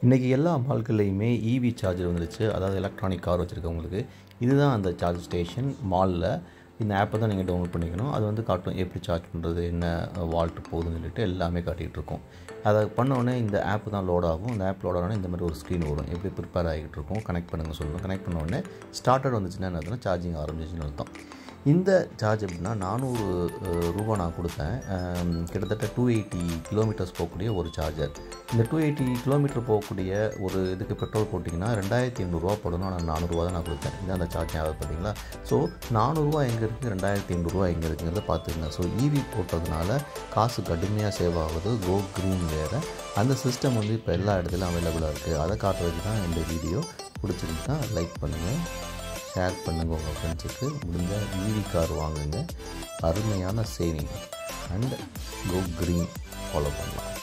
இன்றைக்கி எல்லா மால்கள்லையுமே இவி சார்ஜர் வந்துருச்சு. அதாவது எலக்ட்ரானிக் கார் வச்சுருக்கவங்களுக்கு இதுதான் அந்த சார்ஜ் ஸ்டேஷன். மாலில் இந்த ஆப்பை தான் நீங்கள் டவுன்லோட் பண்ணிக்கணும். அது வந்து காட்டும் எப்படி சார்ஜ் பண்ணுறது, என்ன வால்ட் போகுதுன்னு சொல்லிட்டு எல்லாமே காட்டிகிட்டு இருக்கும். அதை பண்ணோடனே இந்த ஆப் தான் லோட் ஆகும். இந்த ஆப் லோட் ஆனோடனே இந்த மாதிரி ஒரு ஸ்க்ரீன் வரும். எப்படி ப்ரிப்பேர் ஆகிட்டு இருக்கும், கனெக்ட் பண்ணுங்கள் சொல்லணும். கனெக்ட் பண்ணோடனே ஸ்டார்டட் வந்துச்சுன்னா என்ன அர்த்தம், சார்ஜிங் ஆரம்பிச்சிச்சுன்னு அர்த்தம். இந்த சார்ஜ் எப்படின்னா 400 ரூபா நான் கொடுத்தேன். கிட்டத்தட்ட 280 கிலோமீட்டர்ஸ் போகக்கூடிய ஒரு சார்ஜர். இந்த 280 கிலோமீட்டர் போகக்கூடிய ஒரு இதுக்கு பெட்ரோல் போட்டிங்கன்னா 2500 போடணும். ஆனால் 400 தான் நான் கொடுத்தேன். இதுதான் அந்த சார்ஜ் ஆகுது பார்த்தீங்களா. ஸோ 400 எங்கே இருக்குது, 2500 எங்கே இருக்குங்கிறத பார்த்துக்கங்க. ஸோ இவி போட்டதுனால காசு கடுமையாக சேவ் ஆகுது. கோ க்ரீன் வேறு. அந்த சிஸ்டம் வந்து இப்போ எல்லா இடத்துலையும் அவைலபிளாக இருக்குது. அதை காட்டுறதுக்கு தான் இந்த வீடியோ. பிடிச்சிருந்துச்சுன்னா லைக் பண்ணுங்கள், ஷேர் பண்ணுங்கள் உங்கள் ஃப்ரெண்ட்ஸுக்கு. முடிஞ்ச இவி கார் வாங்குங்க. அருமையான saving and go green follow பண்ணலாம்.